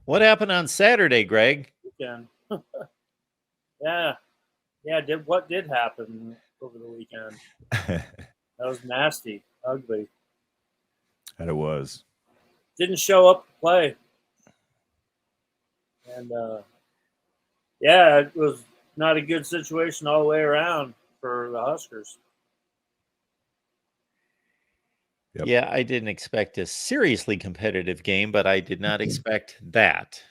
What happened on Saturday, Greg? Weekend. Yeah. What did happen over the weekend? That was nasty, ugly. And it was. Didn't show up to play. And, it was not a good situation all the way around for the Huskers. Yep. Yeah, I didn't expect a seriously competitive game, but I did not expect that.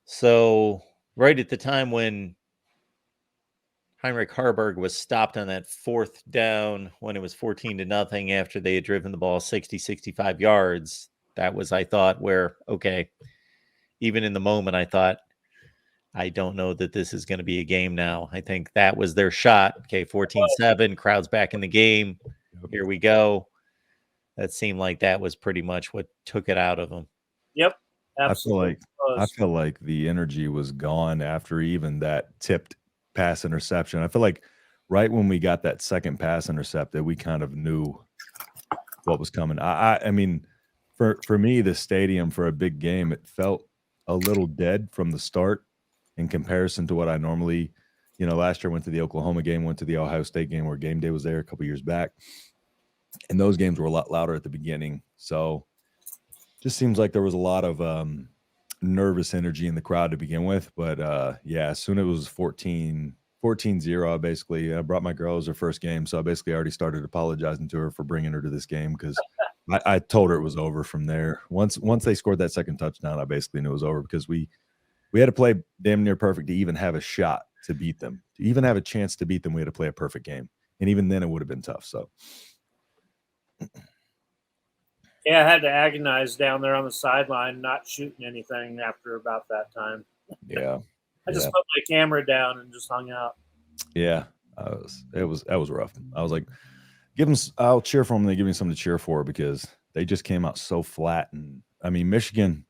So, right at the time when Heinrich Harburg was stopped on that fourth down when it was 14-0 after they had driven the ball 60, 65 yards, that was, I thought, where, okay, even in the moment, I thought, I don't know that this is going to be a game now. I think that was their shot. Okay, 14-7, crowd's back in the game. Here we go. That seemed like that was pretty much what took it out of them. Yep, absolutely. I feel like the energy was gone after even that tipped pass interception. I feel like right when we got that second pass intercepted, we kind of knew what was coming. I mean, for me, the stadium for a big game, it felt a little dead from the start in comparison to what I normally, last year went to the Oklahoma game, went to the Ohio State game where game day was there a couple years back. And those games were a lot louder at the beginning. So just seems like there was a lot of nervous energy in the crowd to begin with. But as soon as it was 14-0, I brought my girl as her first game. So I basically already started apologizing to her for bringing her to this game because I told her it was over from there. Once they scored that second touchdown, I basically knew it was over because we had to play damn near perfect to even have a shot to beat them. To even have a chance to beat them, we had to play a perfect game. And even then it would have been tough. So yeah, I had to agonize down there on the sideline, not shooting anything after about that time. Yeah. I just put my camera down and just hung out. Yeah. That was rough. I was like, I'll cheer for them. They give me something to cheer for because they just came out so flat. And I mean, Michigan,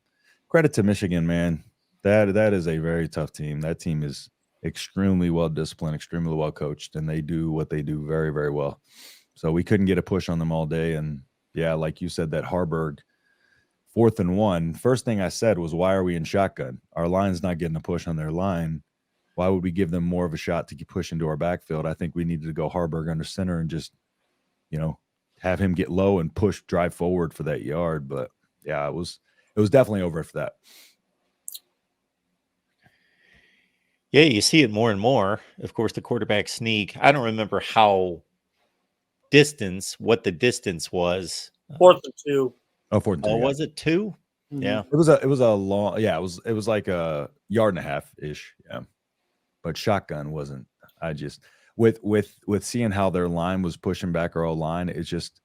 credit to Michigan, man. That is a very tough team. That team is extremely well disciplined, extremely well coached, and they do what they do very, very well. So we couldn't get a push on them all day. And yeah, like you said, that Harburg 4th and 1. First thing I said was, why are we in shotgun? Our line's not getting a push on their line. Why would we give them more of a shot to push into our backfield? I think we needed to go Harburg under center and just, have him get low and drive forward for that yard. But yeah, it was definitely over for that. Yeah, you see it more and more. Of course, the quarterback sneak. I don't remember what the distance was. 4th and 2. Oh, 4th and 2. Was it 2? Mm-hmm. Yeah. It was a long, it was like a yard and a half ish. Yeah. But shotgun wasn't. I just with seeing how their line was pushing back our O-line, it's just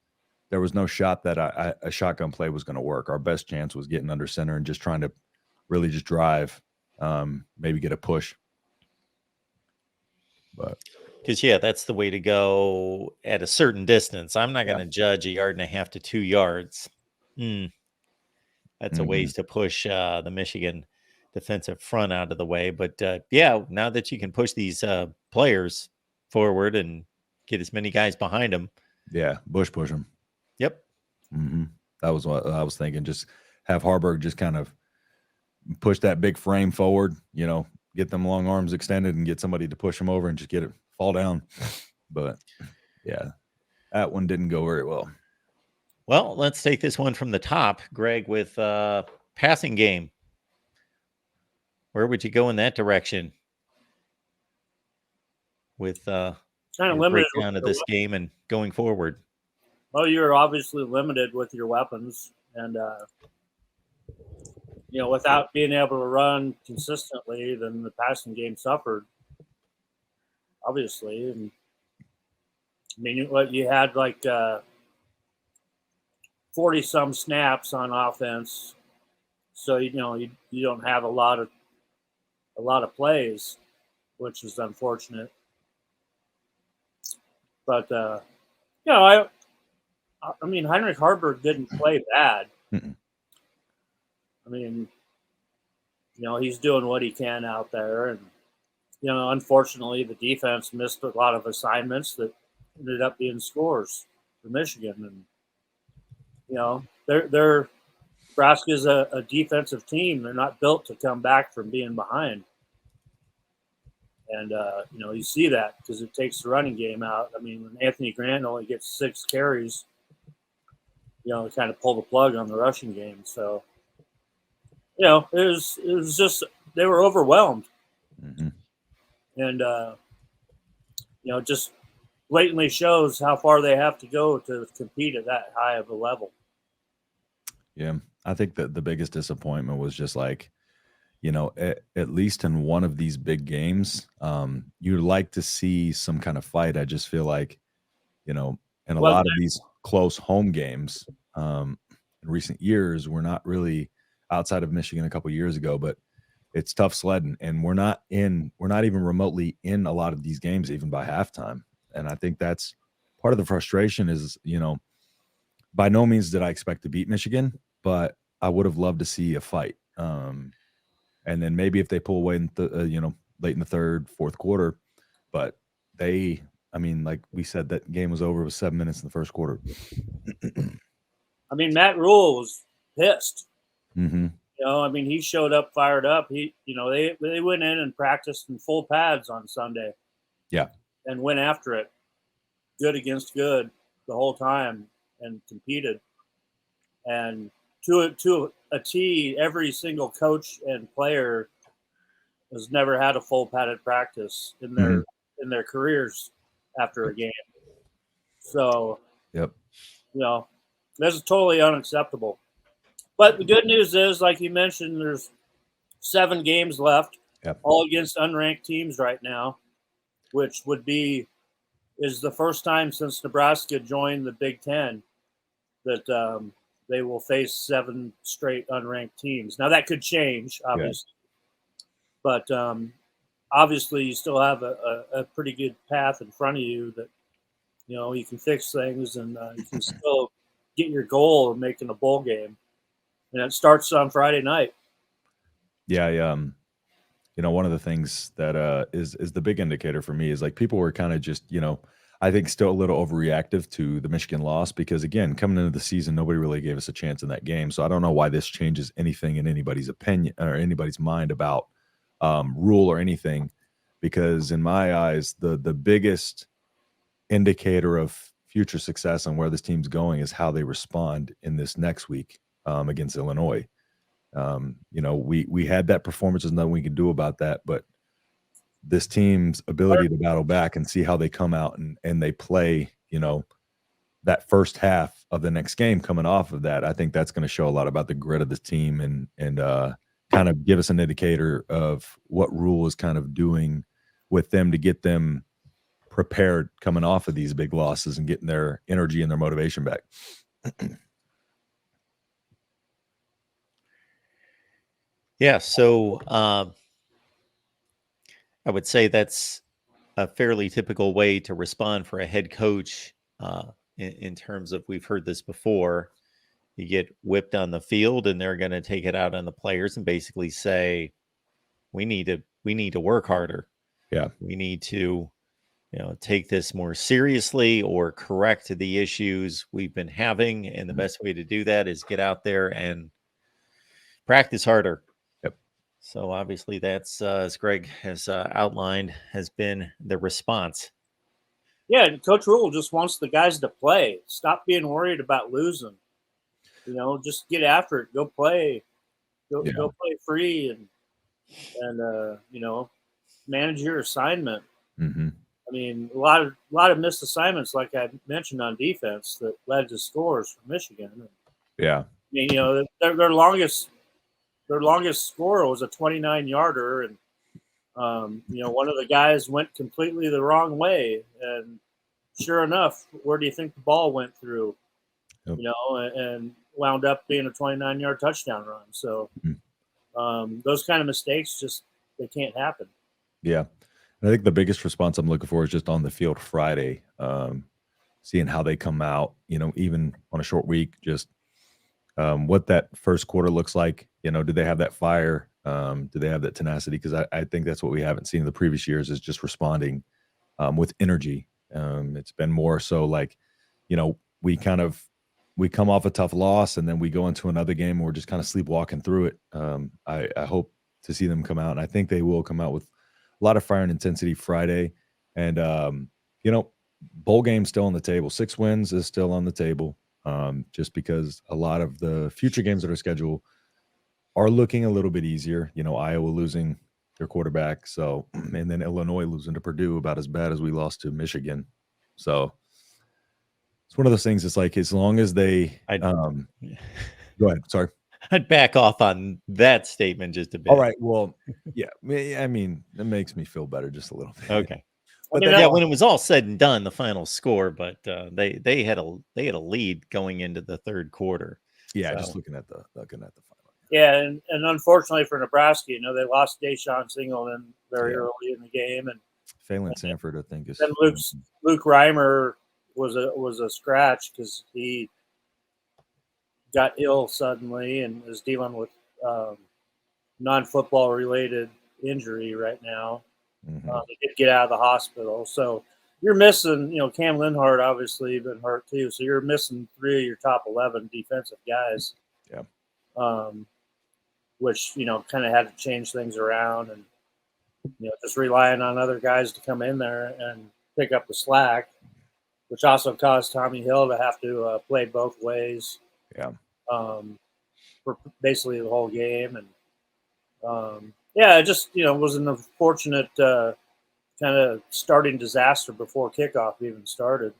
there was no shot that a shotgun play was going to work. Our best chance was getting under center and just trying to really just drive, maybe get a push. But because that's the way to go at a certain distance. I'm not going to judge a yard and a half to 2 yards. That's a ways to push the Michigan defensive front out of the way. But now that you can push these players forward and get as many guys behind them. Yeah, push them. Yep. Mm-hmm. That was what I was thinking. Just have Harburg just kind of push that big frame forward, get them long arms extended and get somebody to push them over and just get it fall down. But yeah, that one didn't go very well. Well, let's take this one from the top, Greg, with passing game. Where would you go in that direction with kind of limited breakdown of this game and going forward? Well, you're obviously limited with your weapons, and without being able to run consistently, then the passing game suffered. Obviously, and I mean, what you had like 40-some snaps on offense, so you don't have a lot of plays, which is unfortunate. But I mean, Heinrich Harburg didn't play bad. Mm-mm. I mean, he's doing what he can out there, and unfortunately, the defense missed a lot of assignments that ended up being scores. for Michigan, and they're Nebraska's a defensive team. They're not built to come back from being behind. And, you see that because it takes the running game out. I mean, when Anthony Grant only gets 6 carries, they kind of pull the plug on the rushing game. So, it was just they were overwhelmed. Mm-hmm. And, just blatantly shows how far they have to go to compete at that high of a level. Yeah, I think that the biggest disappointment was just like, at least in one of these big games, you'd like to see some kind of fight. I just feel like, in a lot of these close home games in recent years, we're not really outside of Michigan a couple of years ago, but it's tough sledding, and we're not even remotely in a lot of these games, even by halftime. And I think that's part of the frustration is, by no means did I expect to beat Michigan, but I would have loved to see a fight. And then maybe if they pull away in late in the third, fourth quarter, but like we said, that game was over with 7 minutes in the first quarter. I mean, Matt Rule was pissed. Mm-hmm. He showed up fired up. They went in and practiced in full pads on Sunday. Yeah. And went after it, good against good the whole time, and competed. And to a T, every single coach and player has never had a full padded practice in their careers after a game. So, yep, that's totally unacceptable. But the good news is, like you mentioned, there's 7 games left, all against unranked teams right now, which is the first time since Nebraska joined the Big Ten that they will face 7 straight unranked teams. Now that could change, obviously, but obviously you still have a pretty good path in front of you that you can fix things, and you can still get your goal of making a bowl game, and it starts on Friday night. Yeah, one of the things that is the big indicator for me is like people were kind of just I think still a little overreactive to the Michigan loss because, again, coming into the season, nobody really gave us a chance in that game. So I don't know why this changes anything in anybody's opinion or anybody's mind about Rule or anything, because in my eyes, the biggest indicator of future success and where this team's going is how they respond in this next week against Illinois. We had that performance. There's nothing we can do about that, but this team's ability to battle back and see how they come out and they play, that first half of the next game coming off of that, I think that's going to show a lot about the grit of this team and kind of give us an indicator of what Rule is kind of doing with them to get them prepared coming off of these big losses and getting their energy and their motivation back. Yeah. So, I would say that's a fairly typical way to respond for a head coach in terms of, we've heard this before, you get whipped on the field and they're going to take it out on the players and basically say, we need to work harder. Yeah. We need to, take this more seriously or correct the issues we've been having. And the best way to do that is get out there and practice harder. So obviously that's, as Greg has outlined, has been the response. Yeah, and Coach Rule just wants the guys to play. Stop being worried about losing. Just get after it. Go play. Go play free and manage your assignment. Mm-hmm. I mean, a lot of missed assignments, like I mentioned, on defense that led to scores for Michigan. Yeah. I mean, their longest score was a 29-yarder, and one of the guys went completely the wrong way, and sure enough, where do you think the ball went through? Yep. And wound up being a 29-yard touchdown run. So those kind of mistakes they can't happen. Yeah, and I think the biggest response I'm looking for is just on the field Friday, seeing how they come out. Even on a short week, just what that first quarter looks like. Do they have that fire? Do they have that tenacity? Because I think that's what we haven't seen in the previous years, is just responding with energy. It's been more so like, we come off a tough loss, and then we go into another game and we're just kind of sleepwalking through it. I hope to see them come out, and I think they will come out with a lot of fire and intensity Friday. And bowl game still on the table. 6 wins is still on the table, just because a lot of the future games that are scheduled are looking a little bit easier. Iowa losing their quarterback, so, and then Illinois losing to Purdue, about as bad as we lost to Michigan. So it's one of those things. It's like, as long as they go ahead. Sorry. I'd back off on that statement just a bit. All right. Well, yeah. I mean, it makes me feel better just a little bit. Okay. But yeah, when it was all said and done, the final score, but they had a lead going into the third quarter. Yeah, so. Just looking at the final. Yeah, and unfortunately for Nebraska, they lost Deshaun Singleton very early in the game, and Phelan Sanford, I think, is. Then Luke Reimer was a scratch because he got ill suddenly and is dealing with non-football related injury right now. Mm-hmm. They did get out of the hospital, so you're missing. Cam Linhart obviously been hurt too, so you're missing 3 of your top 11 defensive guys. Yeah. Which kind of had to change things around, and just relying on other guys to come in there and pick up the slack, which also caused Tommy Hill to have to play both ways. Yeah. For basically the whole game, and it just was an unfortunate kind of starting disaster before kickoff even started.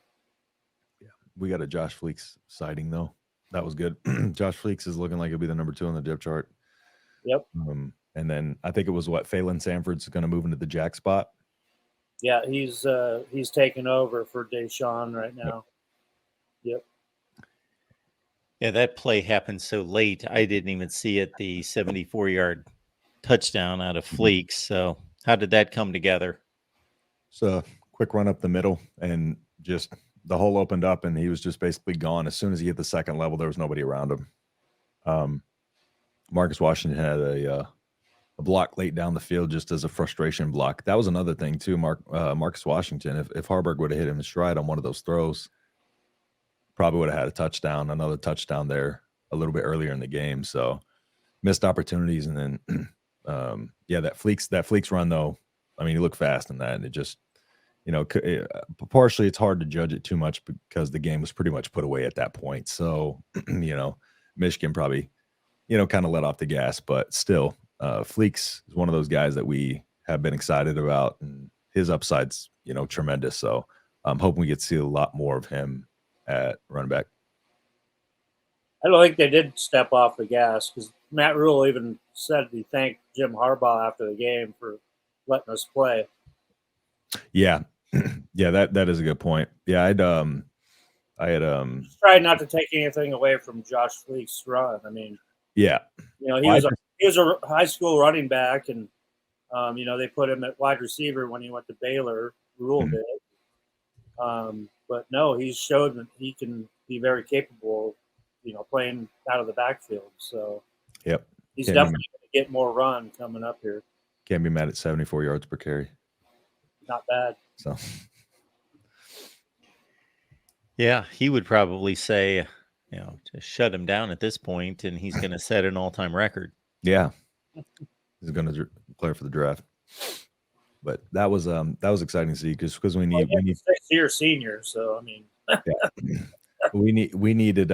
Yeah, we got a Josh Fleeks sighting though. That was good. Josh Fleeks is looking like he'll be the number 2 on the depth chart. Yep. And then I think it was Phelan Sanford's going to move into the jack spot. Yeah, he's taking over for Deshaun right now. Yep. Yeah, that play happened so late. I didn't even see it. The 74-yard touchdown out of Fleeks. So how did that come together? So quick run up the middle, and just the hole opened up, and he was just basically gone. As soon as he hit the second level, there was nobody around him. Marcus Washington had a block late down the field just as a frustration block. That was another thing too. Marcus Washington, if Harburg would have hit him in stride on one of those throws, probably would have had a touchdown, another touchdown there a little bit earlier in the game. So missed opportunities. And then, that Fleeks run though, I mean, he looked fast in that, and it just, partially it's hard to judge it too much because the game was pretty much put away at that point. So, Michigan probably, kind of let off the gas, but still, Fleeks is one of those guys that we have been excited about, and his upside's, tremendous. So I'm hoping we get to see a lot more of him at running back. I don't think they did step off the gas, because Matt Rule even said he thanked Jim Harbaugh after the game for letting us play. Yeah. Yeah, that is a good point. Yeah, I had just tried not to take anything away from Josh Fleek's run. I mean, yeah, he was a high school running back, and they put him at wide receiver when he went to Baylor. Rule did, but no, he's showed that he can be very capable, playing out of the backfield. So, yep, he's definitely going to get more run coming up here. Can't be mad at 74 yards per carry. Not bad. So, yeah, he would probably say, to shut him down at this point, and he's going to set an all-time record. Yeah, he's going to play for the draft. But that was exciting to see, because we need 6-year senior. So I mean, we needed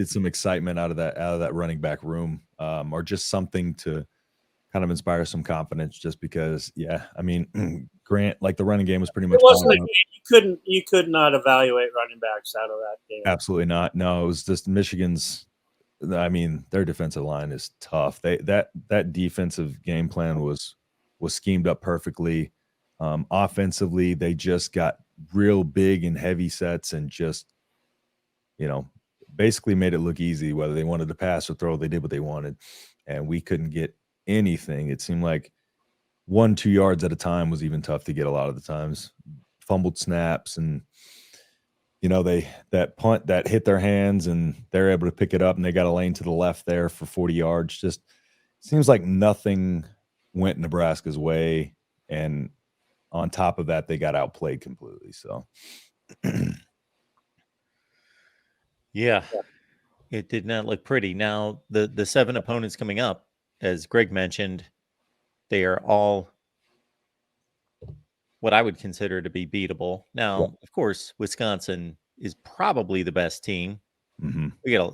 some excitement out of that running back room, or just something to kind of inspire some confidence, just because, I mean, Grant, like, the running game was pretty much. It wasn't a game. You could not evaluate running backs out of that game. Absolutely not. No, it was just Michigan's. I mean, their defensive line is tough. That defensive game plan was schemed up perfectly. Offensively, they just got real big and heavy sets, and just, basically made it look easy. Whether they wanted to pass or throw, they did what they wanted, and we couldn't get anything. It seemed like 1-2 yards at a time was even tough to get a lot of the times. Fumbled snaps, and that punt that hit their hands, and they're able to pick it up, and they got a lane to the left there for 40 yards. Just seems like nothing went Nebraska's way, and on top of that, they got outplayed completely. So Yeah, it did not look pretty. Now, the 7 opponents coming up, as Greg mentioned, they are all what I would consider to be beatable. Now, of course, Wisconsin is probably the best team. Mm-hmm.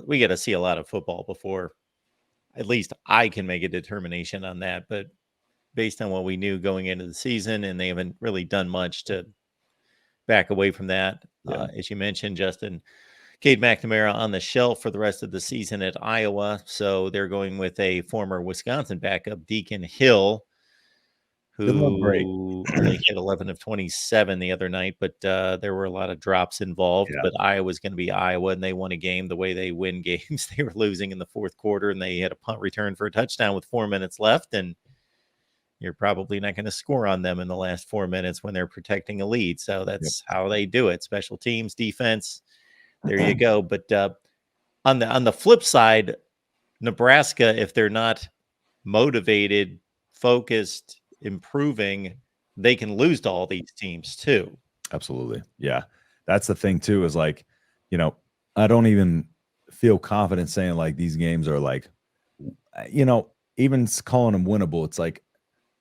We got to see a lot of football before at least I can make a determination on that. But based on what we knew going into the season, and they haven't really done much to back away from that. As you mentioned, Justin, Cade McNamara on the shelf for the rest of the season at Iowa. So they're going with a former Wisconsin backup, Deacon Hill, who only hit 11 of 27 the other night, but there were a lot of drops involved. Yeah. But Iowa's going to be Iowa, and they won a game the way they win games. They were losing in the fourth quarter, and they had a punt return for a touchdown with 4 minutes left, and you're probably not going to score on them in the last 4 minutes when they're protecting a lead. So that's how they do it. Special teams, defense. There you go. But on the flip side, Nebraska, if they're not motivated, focused, improving, they can lose to all these teams too. Absolutely. Yeah. That's the thing too, is like, I don't even feel confident saying like these games are like, even calling them winnable. It's like,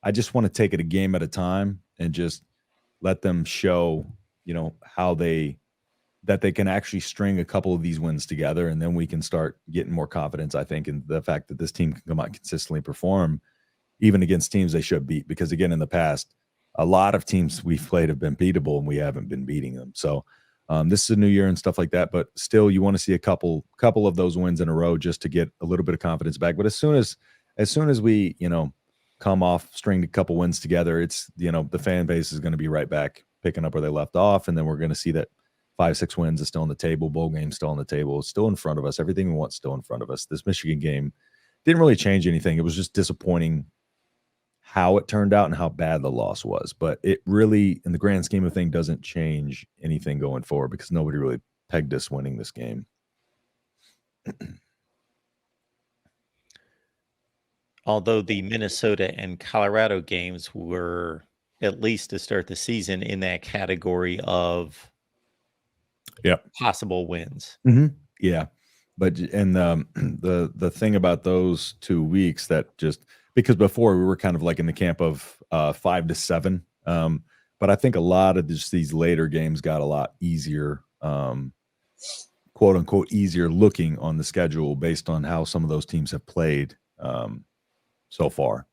I just want to take it a game at a time and just let them show, that they can actually string a couple of these wins together. And then we can start getting more confidence, I think, in the fact that this team can come out and consistently perform even against teams they should beat. Because again, in the past, a lot of teams we've played have been beatable and we haven't been beating them. So this is a new year and stuff like that, but still you want to see a couple of those wins in a row just to get a little bit of confidence back. But as soon as we, come off, string a couple wins together, it's, the fan base is going to be right back picking up where they left off. And then we're going to see that 5-6 wins is still on the table. Bowl game's still on the table. It's still in front of us. Everything we want still in front of us. This Michigan game didn't really change anything. It was just disappointing how it turned out and how bad the loss was. But it really, in the grand scheme of things, doesn't change anything going forward because nobody really pegged us winning this game. Although the Minnesota and Colorado games were, at least to start the season, in that category of possible wins. Mm-hmm. Yeah. But the thing about those 2 weeks that just, because before we were kind of like in the camp of 5 to 7. But I think a lot of these later games got a lot easier, quote unquote, easier looking on the schedule based on how some of those teams have played so far.